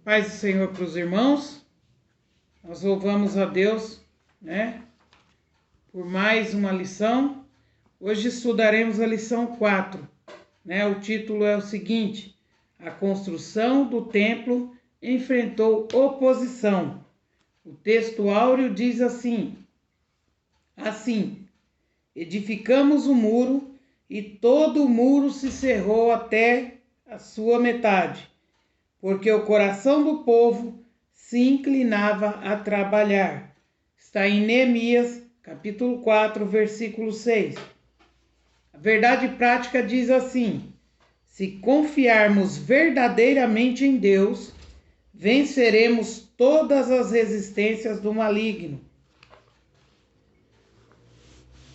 Paz do Senhor para os irmãos. Nós louvamos a Deus, por mais uma lição. Hoje estudaremos a lição 4, O título é o seguinte: a construção do templo enfrentou oposição. O texto áureo diz assim: edificamos o muro e todo o muro se cerrou até a sua metade, porque o coração do povo se inclinava a trabalhar. Está em Neemias, capítulo 4, versículo 6. A verdade prática diz assim: se confiarmos verdadeiramente em Deus, venceremos todas as resistências do maligno.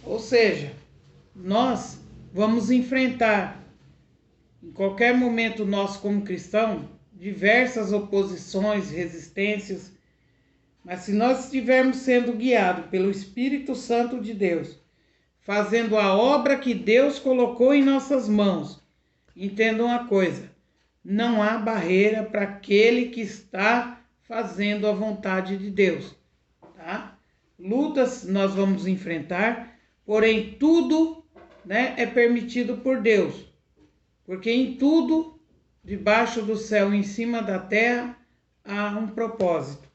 Ou seja, nós vamos enfrentar, em qualquer momento nós como cristão, diversas oposições, resistências, mas se nós estivermos sendo guiados pelo Espírito Santo de Deus, fazendo a obra que Deus colocou em nossas mãos, entendam uma coisa: não há barreira para aquele que está fazendo a vontade de Deus, tá? Lutas nós vamos enfrentar, porém tudo, é permitido por Deus, porque em tudo, debaixo do céu e em cima da terra, há um propósito.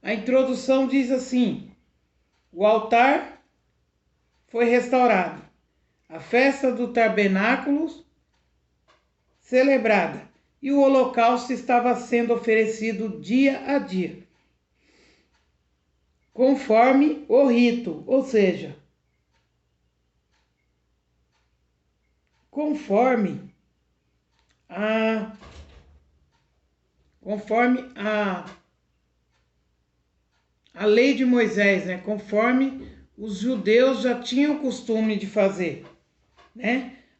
A introdução diz assim: o altar foi restaurado, a festa do tabernáculo celebrada e o holocausto estava sendo oferecido dia a dia, conforme o rito, ou seja, conforme a lei de Moisés, conforme os judeus já tinham costume de fazer,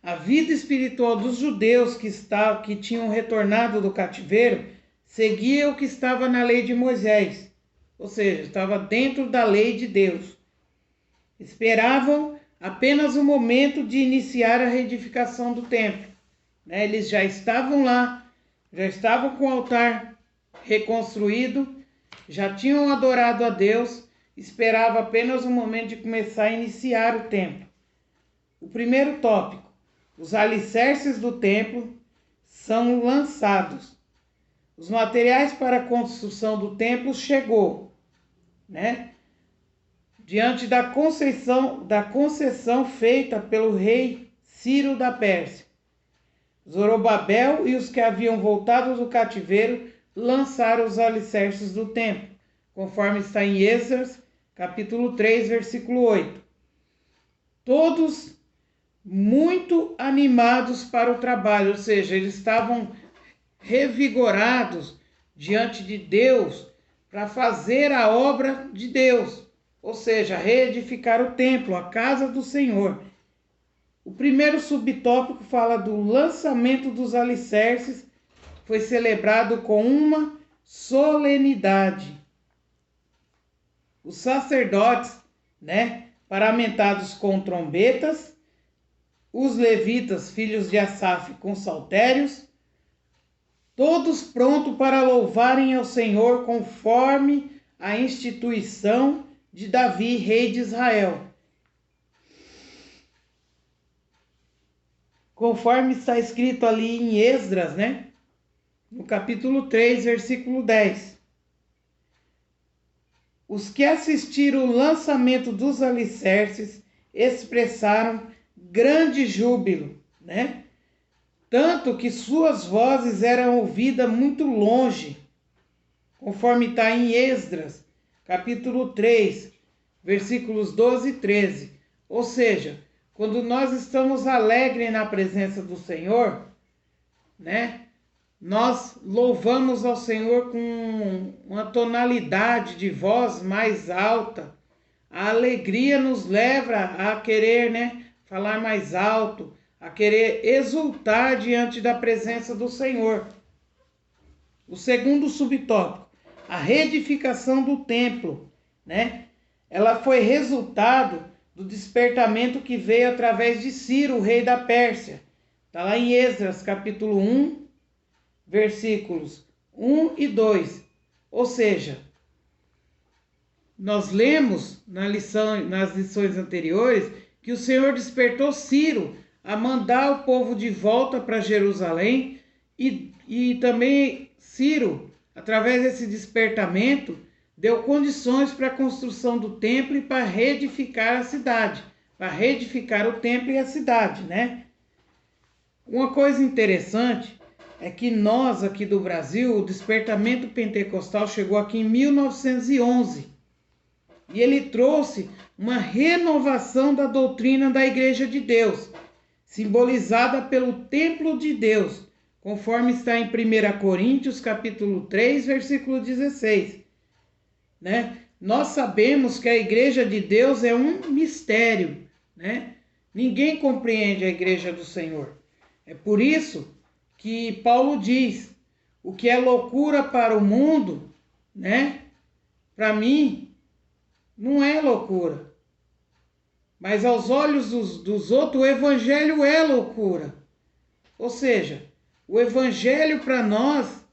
A vida espiritual dos judeus que tinham retornado do cativeiro seguia o que estava na lei de Moisés, ou seja, estava dentro da lei de Deus. Esperavam apenas o momento de iniciar a reedificação do templo. Eles já estavam lá, já estavam com o altar reconstruído, já tinham adorado a Deus, esperava apenas o momento de começar a iniciar o templo. O primeiro tópico: os alicerces do templo são lançados. Os materiais para a construção do templo chegou, diante da concessão feita pelo rei Ciro da Pérsia. Zorobabel e os que haviam voltado do cativeiro lançaram os alicerces do templo, conforme está em Esdras, capítulo 3, versículo 8. Todos muito animados para o trabalho, ou seja, eles estavam revigorados diante de Deus para fazer a obra de Deus, ou seja, reedificar o templo, a casa do Senhor. O primeiro subtópico fala do lançamento dos alicerces, foi celebrado com uma solenidade. Os sacerdotes, paramentados com trombetas, os levitas, filhos de Asaf, com saltérios, todos prontos para louvarem ao Senhor conforme a instituição de Davi, rei de Israel. Conforme está escrito ali em Esdras, no capítulo 3, versículo 10. Os que assistiram o lançamento dos alicerces expressaram grande júbilo, Tanto que suas vozes eram ouvidas muito longe, conforme está em Esdras, capítulo 3, versículos 12 e 13. Ou seja, quando nós estamos alegres na presença do Senhor, nós louvamos ao Senhor com uma tonalidade de voz mais alta. A alegria nos leva a querer, falar mais alto, a querer exultar diante da presença do Senhor. O segundo subtópico: a reedificação do templo, Ela foi resultado do despertamento que veio através de Ciro, rei da Pérsia. Está lá em Esdras, capítulo 1, versículos 1 e 2. Ou seja, nós lemos nas lições anteriores que o Senhor despertou Ciro a mandar o povo de volta para Jerusalém e também Ciro, através desse despertamento, deu condições para a construção do templo e para reedificar a cidade, para reedificar o templo e a cidade, né? Uma coisa interessante é que nós aqui do Brasil, o despertamento pentecostal chegou aqui em 1911 e ele trouxe uma renovação da doutrina da Igreja de Deus, simbolizada pelo templo de Deus, conforme está em 1 Coríntios capítulo 3, versículo 16. Né? Nós sabemos que a Igreja de Deus é um mistério, né? Ninguém compreende a Igreja do Senhor. É por isso que Paulo diz, o que é loucura para o mundo, né? Para mim, não é loucura. Mas aos olhos dos outros, o Evangelho é loucura. Ou seja, o Evangelho para nós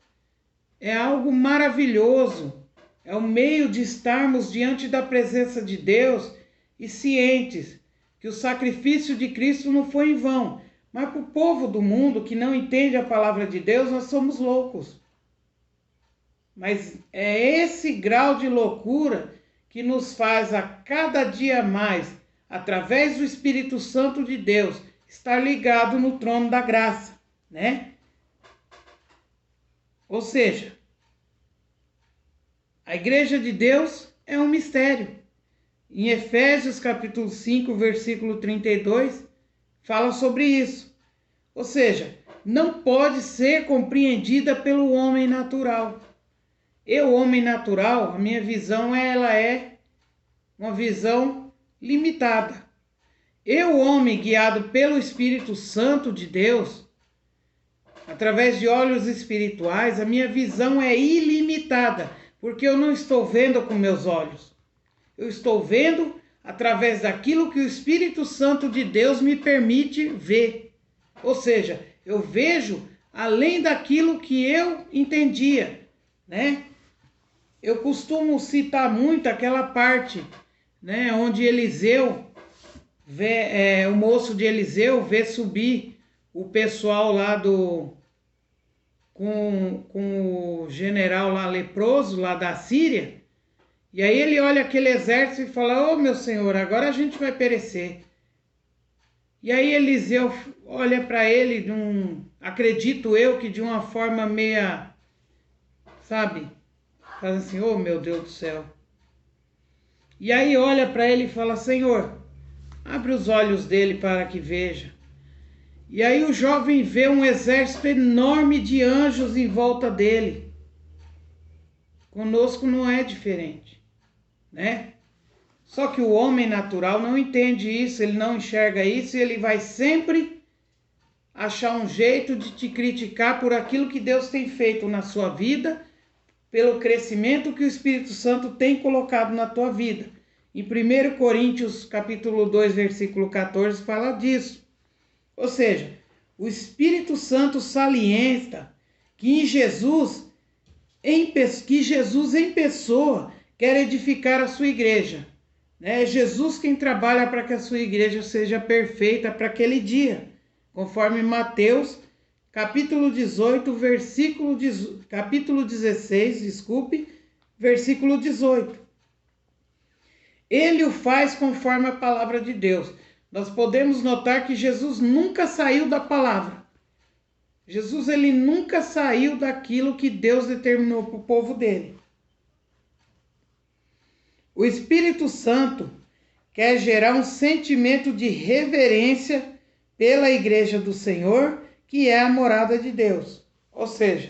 é algo maravilhoso. É o meio de estarmos diante da presença de Deus e cientes que o sacrifício de Cristo não foi em vão. Mas para o povo do mundo que não entende a palavra de Deus, nós somos loucos. Mas é esse grau de loucura que nos faz a cada dia mais, através do Espírito Santo de Deus, estar ligado no trono da graça, né? Ou seja, a Igreja de Deus é um mistério. Em Efésios capítulo 5, versículo 32, fala sobre isso. Ou seja, não pode ser compreendida pelo homem natural. Eu, homem natural, a minha visão ela é uma visão limitada. Eu, homem guiado pelo Espírito Santo de Deus, através de olhos espirituais, a minha visão é ilimitada, porque eu não estou vendo com meus olhos. Eu estou vendo através daquilo que o Espírito Santo de Deus me permite ver. Ou seja, eu vejo além daquilo que eu entendia, né? Eu costumo citar muito aquela parte, né, onde Eliseu vê, o moço de Eliseu vê subir o pessoal lá com o general lá leproso, lá da Síria, e aí ele olha aquele exército e fala, ô meu senhor, agora a gente vai perecer. E aí Eliseu olha para ele, acredito eu que de uma forma meia, sabe, faz assim, ô meu Deus do céu. E aí olha para ele e fala, Senhor, abre os olhos dele para que veja. E aí o jovem vê um exército enorme de anjos em volta dele. Conosco não é diferente, né? Só que o homem natural não entende isso, ele não enxerga isso e ele vai sempre achar um jeito de te criticar por aquilo que Deus tem feito na sua vida, pelo crescimento que o Espírito Santo tem colocado na tua vida. Em 1 Coríntios capítulo 2, versículo 14, fala disso. Ou seja, o Espírito Santo salienta que Jesus em pessoa quer edificar a sua igreja. É Jesus quem trabalha para que a sua igreja seja perfeita para aquele dia, conforme Mateus capítulo 18, capítulo 16, versículo 18. Ele o faz conforme a palavra de Deus. Nós podemos notar que Jesus nunca saiu da palavra. Jesus ele nunca saiu daquilo que Deus determinou para o povo dele. O Espírito Santo quer gerar um sentimento de reverência pela igreja do Senhor, que é a morada de Deus. Ou seja,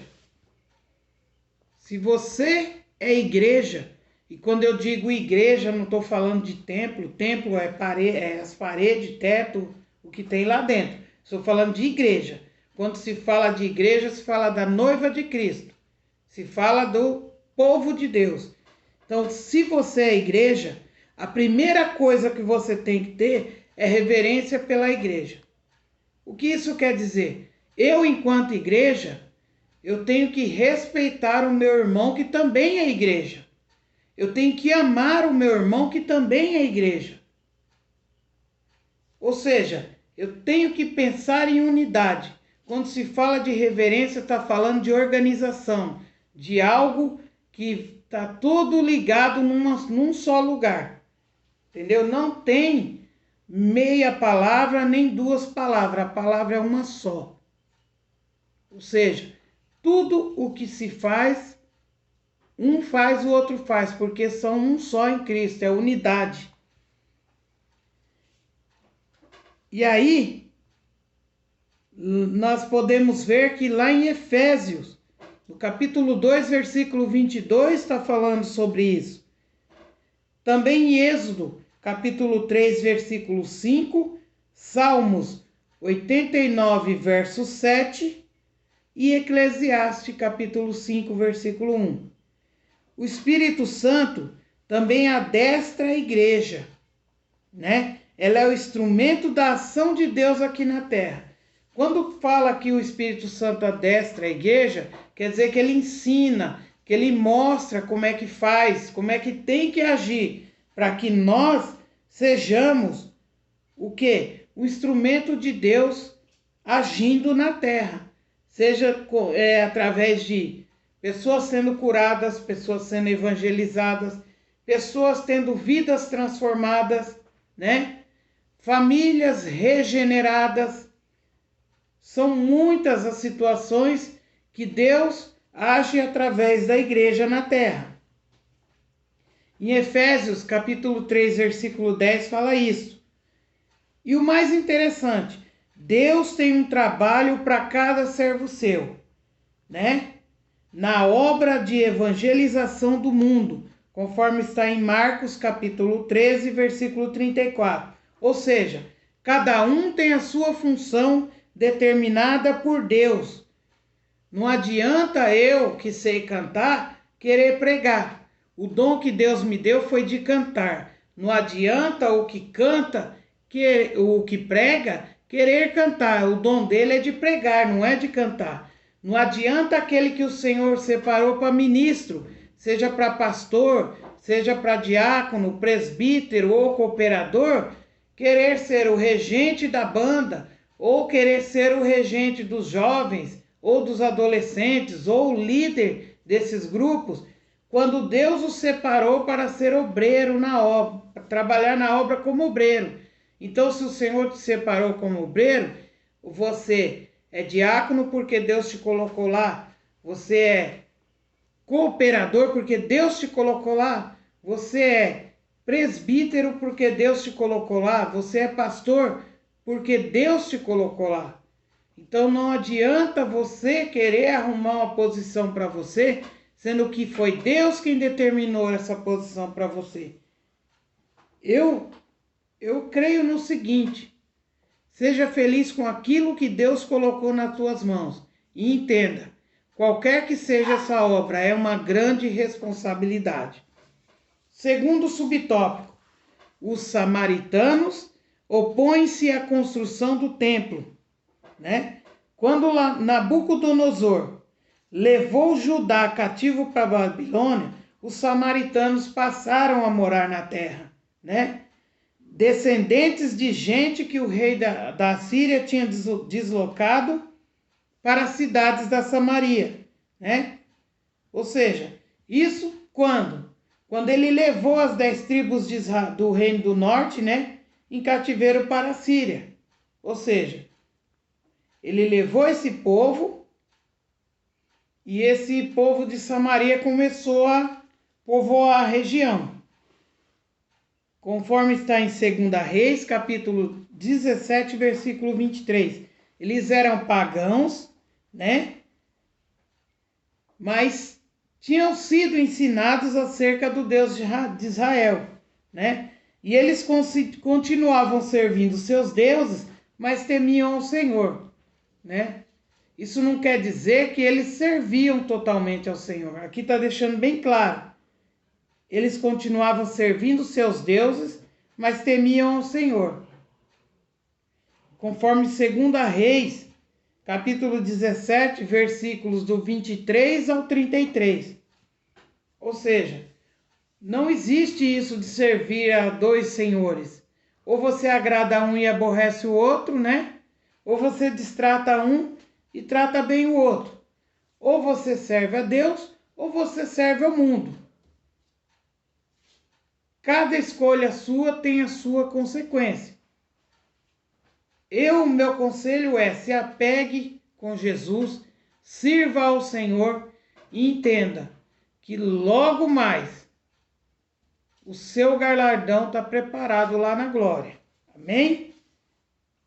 se você é igreja, e quando eu digo igreja, não estou falando de templo, templo é as paredes, teto, o que tem lá dentro. Estou falando de igreja. Quando se fala de igreja, se fala da noiva de Cristo. Se fala do povo de Deus. Então, se você é igreja, a primeira coisa que você tem que ter é reverência pela igreja. O que isso quer dizer? Eu, enquanto igreja, eu tenho que respeitar o meu irmão que também é igreja. Eu tenho que amar o meu irmão que também é igreja. Ou seja, eu tenho que pensar em unidade. Quando se fala de reverência, está falando de organização, de algo que está tudo ligado num só lugar. Entendeu? Não tem meia palavra nem duas palavras. A palavra é uma só. Ou seja, tudo o que se faz, um faz, o outro faz, porque são um só em Cristo, é unidade. E aí, nós podemos ver que lá em Efésios, no capítulo 2, versículo 22, está falando sobre isso. Também em Êxodo, capítulo 3, versículo 5, Salmos 89, verso 7 e Eclesiastes, capítulo 5, versículo 1. O Espírito Santo também adestra a igreja, né? Ela é o instrumento da ação de Deus aqui na terra. Quando fala que o Espírito Santo adestra a igreja, quer dizer que ele ensina, que ele mostra como é que faz, como é que tem que agir, para que nós sejamos o quê? O instrumento de Deus agindo na terra. Seja através de pessoas sendo curadas, pessoas sendo evangelizadas, pessoas tendo vidas transformadas, né? Famílias regeneradas. São muitas as situações que Deus age através da igreja na terra. Em Efésios, capítulo 3, versículo 10, fala isso. E o mais interessante, Deus tem um trabalho para cada servo seu, né? Na obra de evangelização do mundo, conforme está em Marcos, capítulo 13, versículo 34. Ou seja, cada um tem a sua função determinada por Deus. Não adianta eu, que sei cantar, querer pregar. O dom que Deus me deu foi de cantar. Não adianta o que canta, o que prega, querer cantar. O dom dele é de pregar, não é de cantar. Não adianta aquele que o Senhor separou para ministro, seja para pastor, seja para diácono, presbítero ou cooperador, querer ser o regente da banda, ou querer ser o regente dos jovens, ou dos adolescentes, ou o líder desses grupos, quando Deus os separou para ser obreiro na obra, para trabalhar na obra como obreiro. Então, se o Senhor te separou como obreiro, você é diácono porque Deus te colocou lá, você é cooperador porque Deus te colocou lá, você é presbítero porque Deus te colocou lá, você é pastor porque Deus te colocou lá. Então não adianta você querer arrumar uma posição para você, sendo que foi Deus quem determinou essa posição para você. Eu creio no seguinte: seja feliz com aquilo que Deus colocou nas tuas mãos e entenda, qualquer que seja essa obra, é uma grande responsabilidade. Segundo subtópico, os samaritanos opõem-se à construção do templo, né? Quando Nabucodonosor levou Judá cativo para a Babilônia, os samaritanos passaram a morar na terra, né? Descendentes de gente que o rei da Síria tinha deslocado para as cidades da Samaria, né? Ou seja, isso quando ele levou as 10 tribos do reino do norte, né, em cativeiro para a Síria. Ou seja, ele levou esse povo e esse povo de Samaria começou a povoar a região. Conforme está em 2 Reis, capítulo 17, versículo 23. Eles eram pagãos, né? Mas tinham sido ensinados acerca do Deus de Israel, né? E eles continuavam servindo seus deuses, mas temiam o Senhor, né? Isso não quer dizer que eles serviam totalmente ao Senhor. Aqui está deixando bem claro. Eles continuavam servindo seus deuses, mas temiam ao Senhor. Conforme 2 Reis, capítulo 17, versículos do 23 ao 33. Ou seja, não existe isso de servir a dois senhores. Ou você agrada um e aborrece o outro, né? Ou você destrata um e trata bem o outro. Ou você serve a Deus, ou você serve ao mundo. Cada escolha sua tem a sua consequência. Meu conselho é: se apegue com Jesus, sirva ao Senhor e entenda que logo mais o seu galardão está preparado lá na glória. Amém?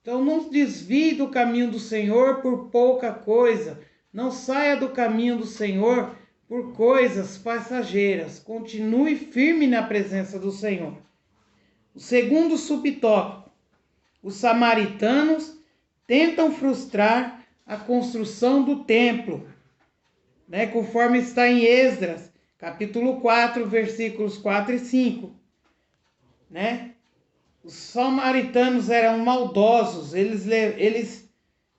Então não desvie do caminho do Senhor por pouca coisa. Não saia do caminho do Senhor por coisas passageiras. Continue firme na presença do Senhor. O segundo subtópico: os samaritanos tentam frustrar a construção do templo, né? Conforme está em Esdras, capítulo 4, versículos 4 e 5, né? Os samaritanos eram maldosos, eles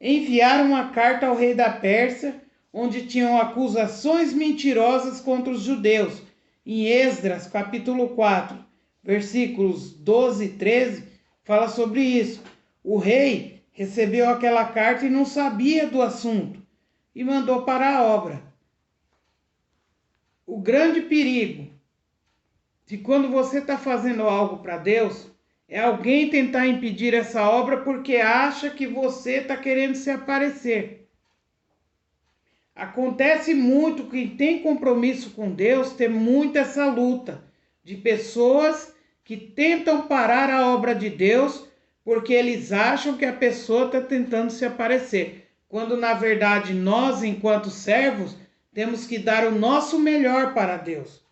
enviaram uma carta ao rei da Pérsia, onde tinham acusações mentirosas contra os judeus. Em Esdras, capítulo 4, versículos 12 e 13, fala sobre isso. O rei recebeu aquela carta e não sabia do assunto, e mandou parar a obra. O grande perigo de quando você está fazendo algo para Deus é alguém tentar impedir essa obra porque acha que você está querendo se aparecer. Acontece muito que quem tem compromisso com Deus tem muito essa luta de pessoas que tentam parar a obra de Deus porque eles acham que a pessoa está tentando se aparecer. Quando na verdade nós, enquanto servos, temos que dar o nosso melhor para Deus.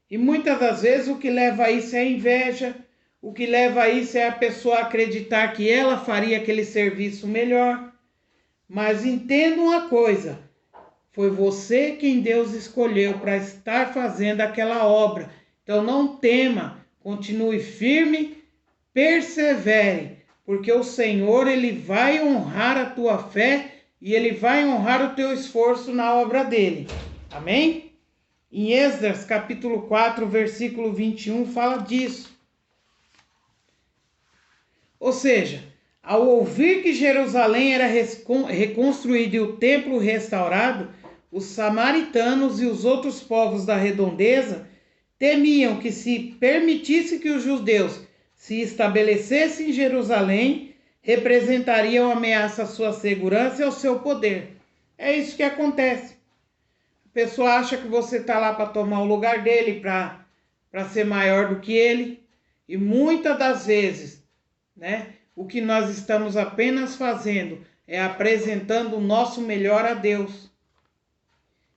E muitas das vezes o que leva a isso é a inveja, o que leva a isso é a pessoa acreditar que ela faria aquele serviço melhor. Mas entenda uma coisa: foi você quem Deus escolheu para estar fazendo aquela obra. Então não tema, continue firme, persevere, porque o Senhor, Ele vai honrar a tua fé e Ele vai honrar o teu esforço na obra dEle. Amém? Em Esdras, capítulo 4, versículo 21, fala disso. Ou seja, ao ouvir que Jerusalém era reconstruída e o templo restaurado, os samaritanos e os outros povos da redondeza temiam que se permitisse que os judeus se estabelecessem em Jerusalém, representaria uma ameaça à sua segurança e ao seu poder. É isso que acontece. A pessoa acha que você está lá para tomar o lugar dele, para ser maior do que ele. E muitas das vezes, né, o que nós estamos apenas fazendo é apresentando o nosso melhor a Deus.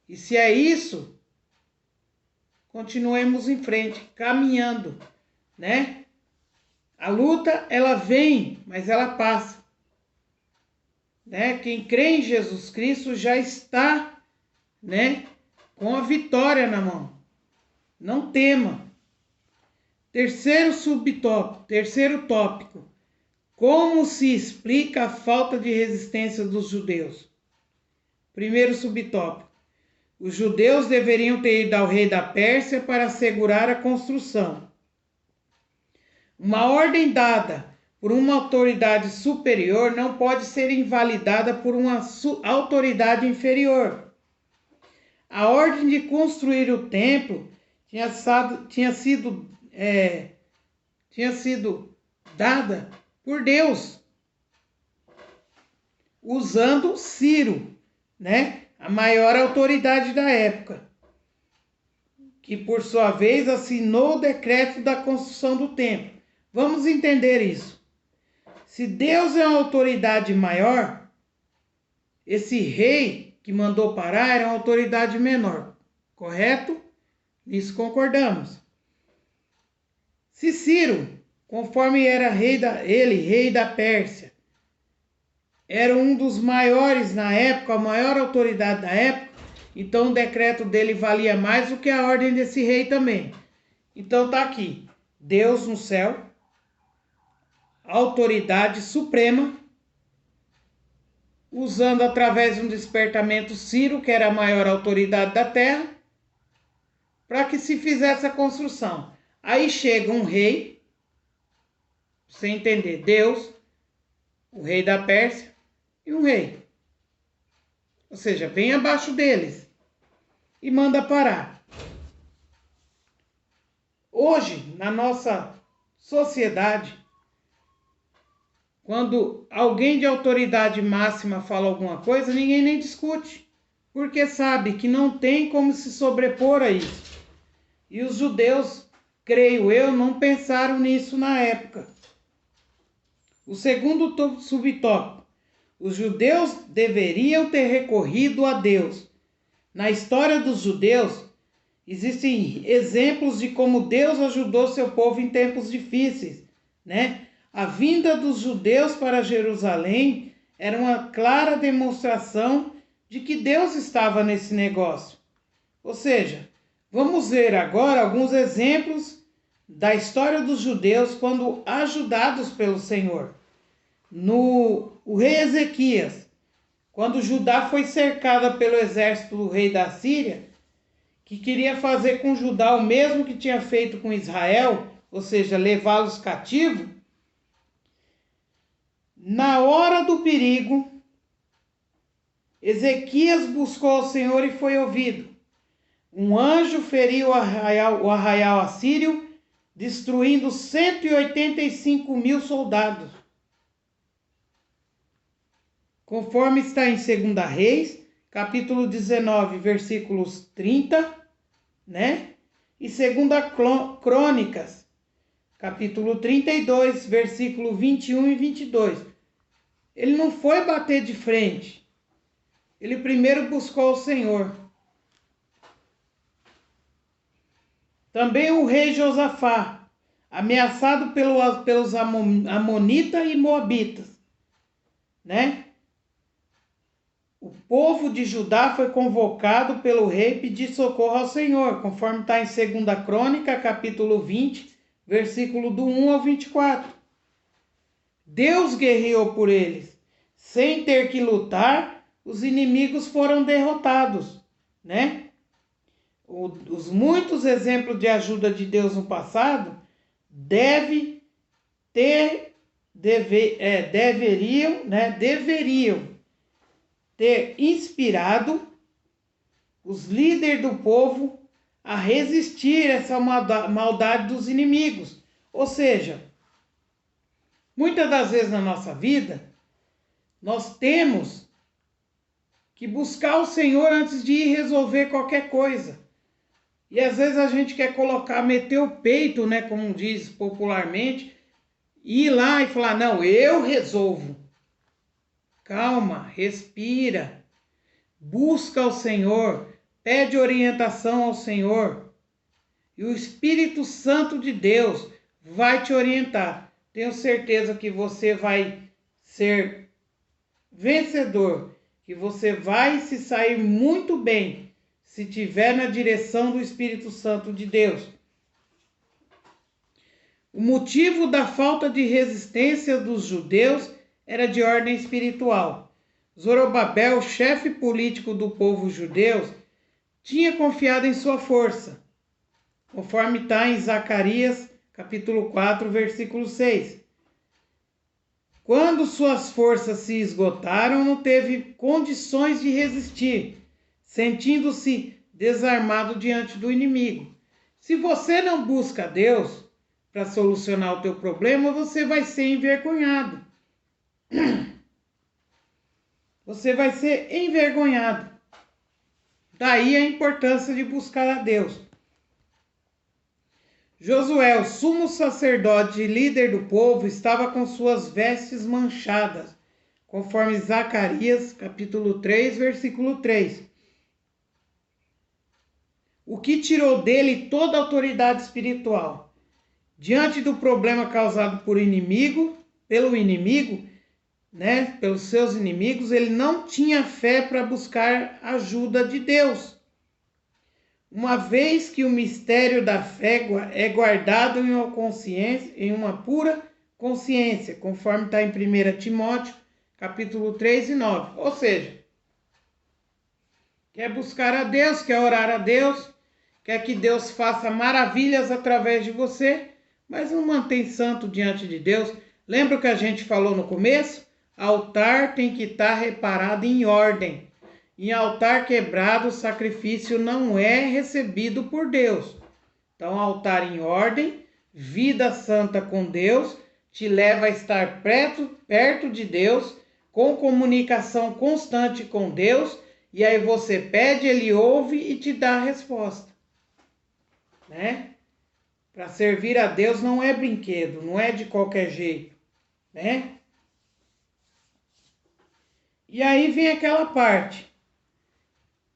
E se é isso, continuemos em frente, caminhando, né? A luta, ela vem, mas ela passa. Né? Quem crê em Jesus Cristo já está, né, com a vitória na mão. Não tema. Terceiro tópico. Como se explica a falta de resistência dos judeus? Primeiro subtópico. Os judeus deveriam ter ido ao rei da Pérsia para assegurar a construção. Uma ordem dada por uma autoridade superior não pode ser invalidada por uma autoridade inferior. A ordem de construir o templo tinha sido dada por Deus, usando Ciro, né? A maior autoridade da época, que por sua vez assinou o decreto da construção do templo. Vamos entender isso. Se Deus é uma autoridade maior, esse rei que mandou parar era uma autoridade menor, correto? Nisso concordamos. Se Ciro, conforme era rei da Pérsia, era um dos maiores na época, a maior autoridade da época, então o decreto dele valia mais do que a ordem desse rei também. Então tá aqui, Deus no céu, autoridade suprema, usando através de um despertamento Ciro, que era a maior autoridade da terra, para que se fizesse a construção. Aí chega um rei, você entender, Deus, o rei da Pérsia e um rei. Ou seja, vem abaixo deles e manda parar. Hoje, na nossa sociedade, quando alguém de autoridade máxima fala alguma coisa, ninguém nem discute, porque sabe que não tem como se sobrepor a isso. E os judeus, creio eu, não pensaram nisso na época. O segundo subtópico: os judeus deveriam ter recorrido a Deus. Na história dos judeus, existem exemplos de como Deus ajudou seu povo em tempos difíceis, né? A vinda dos judeus para Jerusalém era uma clara demonstração de que Deus estava nesse negócio. Ou seja, vamos ver agora alguns exemplos da história dos judeus quando ajudados pelo Senhor. O rei Ezequias, quando Judá foi cercada pelo exército do rei da Síria, que queria fazer com Judá o mesmo que tinha feito com Israel, ou seja, levá-los cativos, na hora do perigo, Ezequias buscou ao Senhor e foi ouvido. Um anjo feriu o arraial assírio, destruindo 185.000 soldados. Conforme está em 2 Reis, capítulo 19, versículos 30, né? E 2 Crônicas, capítulo 32, versículo 21 e 22. Ele não foi bater de frente. Ele primeiro buscou o Senhor. Também o rei Josafá, ameaçado pelos amonitas e moabitas, né? O povo de Judá foi convocado pelo rei pedir socorro ao Senhor, conforme está em 2 Crônica, capítulo 20, versículo do 1 ao 24. Deus guerreou por eles. Sem ter que lutar, os inimigos foram derrotados, né? Os muitos exemplos de ajuda de Deus no passado deveriam ter inspirado os líderes do povo a resistir a essa maldade dos inimigos. Ou seja, muitas das vezes na nossa vida, nós temos que buscar o Senhor antes de ir resolver qualquer coisa. E às vezes a gente quer meter o peito, né, como diz popularmente, ir lá e falar, não, eu resolvo. Calma, respira, busca o Senhor, pede orientação ao Senhor. E o Espírito Santo de Deus vai te orientar. Tenho certeza que você vai ser vencedor, que você vai se sair muito bem se estiver na direção do Espírito Santo de Deus. O motivo da falta de resistência dos judeus era de ordem espiritual. Zorobabel, chefe político do povo judeu, tinha confiado em sua força, conforme está em Zacarias, capítulo 4, versículo 6. Quando suas forças se esgotaram, não teve condições de resistir, sentindo-se desarmado diante do inimigo. Se você não busca Deus para solucionar o teu problema, você vai ser envergonhado. Você vai ser envergonhado. Daí a importância de buscar a Deus. Josué, o sumo sacerdote e líder do povo, estava com suas vestes manchadas, conforme Zacarias, capítulo 3, versículo 3. O que tirou dele toda a autoridade espiritual. Diante do problema causado pelo inimigo, né, pelos seus inimigos, ele não tinha fé para buscar ajuda de Deus. Uma vez que o mistério da fé é guardado em uma pura consciência, conforme está em 1 Timóteo, capítulo 3 e 9. Ou seja, quer buscar a Deus, quer orar a Deus, quer que Deus faça maravilhas através de você, mas não mantém santo diante de Deus. Lembra o que a gente falou no começo? Altar tem que estar reparado em ordem. Em altar quebrado, o sacrifício não é recebido por Deus. Então, altar em ordem, vida santa com Deus, te leva a estar perto de Deus, com comunicação constante com Deus, e aí você pede, Ele ouve e te dá a resposta. Né? Para servir a Deus não é brinquedo, não é de qualquer jeito, né? E aí vem aquela parte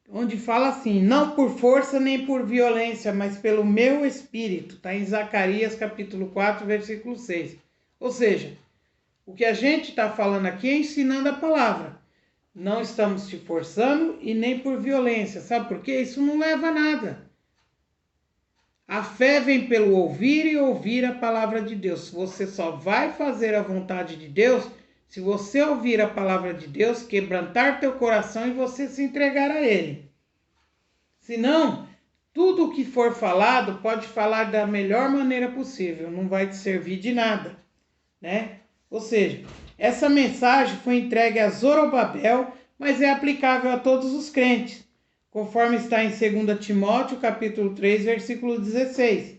onde fala assim: não por força nem por violência, mas pelo meu espírito. Está em Zacarias capítulo 4, versículo 6. Ou seja, o que a gente está falando aqui é ensinando a palavra. Não estamos te forçando e nem por violência. Sabe por quê? Isso não leva a nada. A fé vem pelo ouvir e ouvir a palavra de Deus. Você só vai fazer a vontade de Deus se você ouvir a palavra de Deus, quebrantar teu coração e você se entregar a Ele. Senão, tudo o que for falado, pode falar da melhor maneira possível, não vai te servir de nada, né? Ou seja, essa mensagem foi entregue a Zorobabel, mas é aplicável a todos os crentes, conforme está em 2 Timóteo, capítulo 3, versículo 16,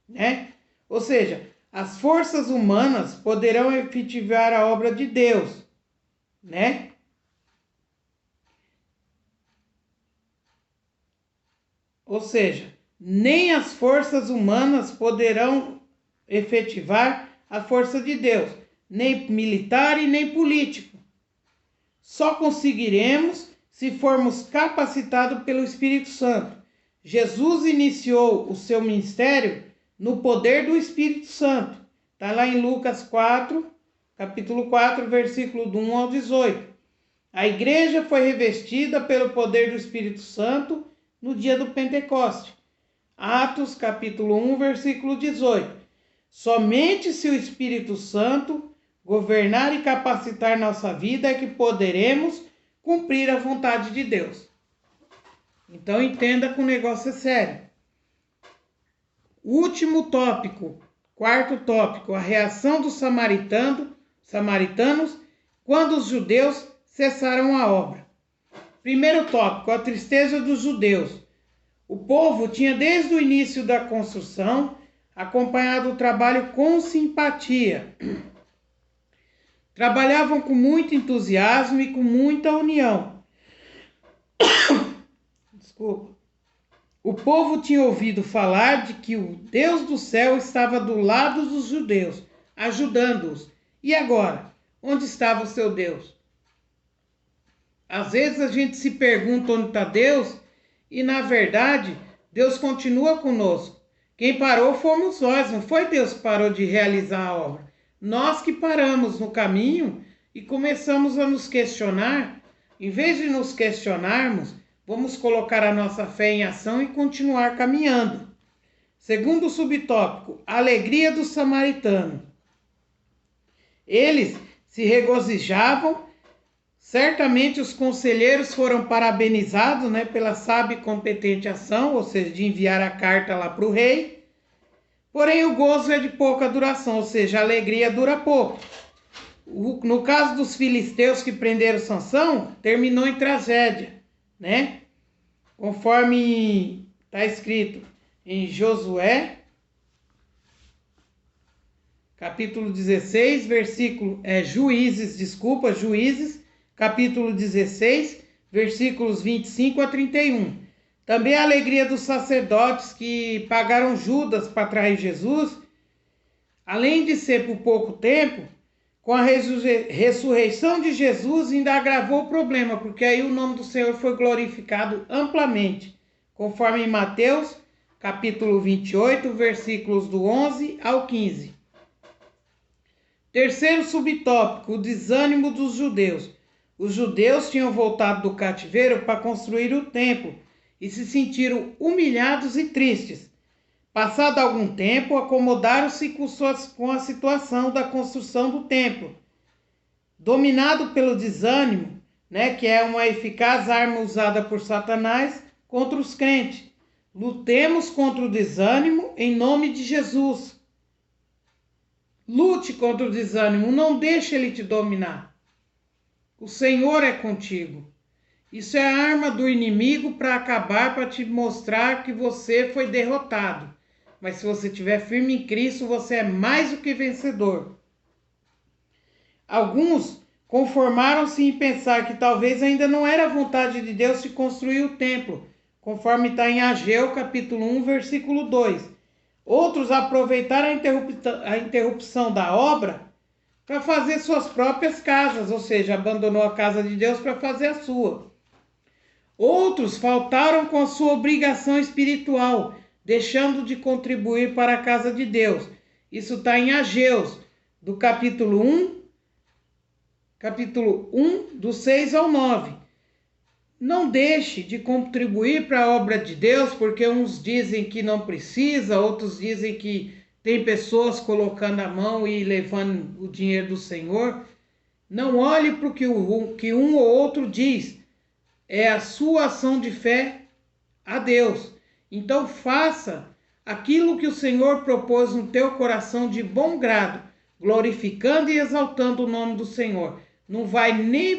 né? Ou seja, as forças humanas poderão efetivar a obra de Deus, né? Ou seja, nem as forças humanas poderão efetivar a força de Deus, nem militar e nem político. Só conseguiremos se formos capacitados pelo Espírito Santo. Jesus iniciou o seu ministério no poder do Espírito Santo. Está lá em Lucas 4, capítulo 4, versículo do 1 ao 18. A igreja foi revestida pelo poder do Espírito Santo no dia do Pentecoste. Atos, capítulo 1, versículo 18. Somente se o Espírito Santo governar e capacitar nossa vida é que poderemos cumprir a vontade de Deus. Então entenda que o negócio é sério. Último tópico, quarto tópico, a reação dos samaritanos quando os judeus cessaram a obra. Primeiro tópico, a tristeza dos judeus. O povo tinha desde o início da construção acompanhado o trabalho com simpatia. Trabalhavam com muito entusiasmo e com muita união. Desculpa. O povo tinha ouvido falar de que o Deus do céu estava do lado dos judeus, ajudando-os. E agora? Onde estava o seu Deus? Às vezes a gente se pergunta onde está Deus e, na verdade, Deus continua conosco. Quem parou fomos nós, não foi Deus que parou de realizar a obra. Nós que paramos no caminho e começamos a nos questionar. Em vez de nos questionarmos, vamos colocar a nossa fé em ação e continuar caminhando. Segundo subtópico, a alegria do samaritano. Eles se regozijavam. Certamente os conselheiros foram parabenizados, né, pela sábia e competente ação, ou seja, de enviar a carta lá para o rei. Porém, o gozo é de pouca duração, ou seja, a alegria dura pouco. No caso dos filisteus que prenderam Sansão, terminou em tragédia, né? Conforme está escrito em Josué, capítulo 16, Juízes, capítulo 16, versículos 25 a 31. Também a alegria dos sacerdotes que pagaram Judas para trair Jesus, além de ser por pouco tempo, com a ressurreição de Jesus ainda agravou o problema, porque aí o nome do Senhor foi glorificado amplamente, conforme em Mateus, capítulo 28, versículos do 11 ao 15. Terceiro subtópico, o desânimo dos judeus. Os judeus tinham voltado do cativeiro para construir o templo e se sentiram humilhados e tristes. Passado algum tempo, acomodaram-se com a situação da construção do templo. dominado pelo desânimo, né, que é uma eficaz arma usada por Satanás contra os crentes. Lutemos contra o desânimo em nome de Jesus. Lute contra o desânimo, não deixe ele te dominar. O Senhor é contigo. Isso é a arma do inimigo para acabar, para te mostrar que você foi derrotado. Mas se você estiver firme em Cristo, você é mais do que vencedor. Alguns conformaram-se em pensar que talvez ainda não era vontade de Deus se construir o templo, conforme está em Ageu, capítulo 1, versículo 2. Outros aproveitaram a interrupção da obra para fazer suas próprias casas, ou seja, abandonou a casa de Deus para fazer a sua. Outros faltaram com a sua obrigação espiritual, deixando de contribuir para a casa de Deus. Isso está em Ageu, do capítulo 1, do 6 ao 9. Não deixe de contribuir para a obra de Deus, porque uns dizem que não precisa, outros dizem que tem pessoas colocando a mão e levando o dinheiro do Senhor. Não olhe para o que um ou outro diz. É a sua ação de fé a Deus. Então faça aquilo que o Senhor propôs no teu coração de bom grado, glorificando e exaltando o nome do Senhor. Não vai nem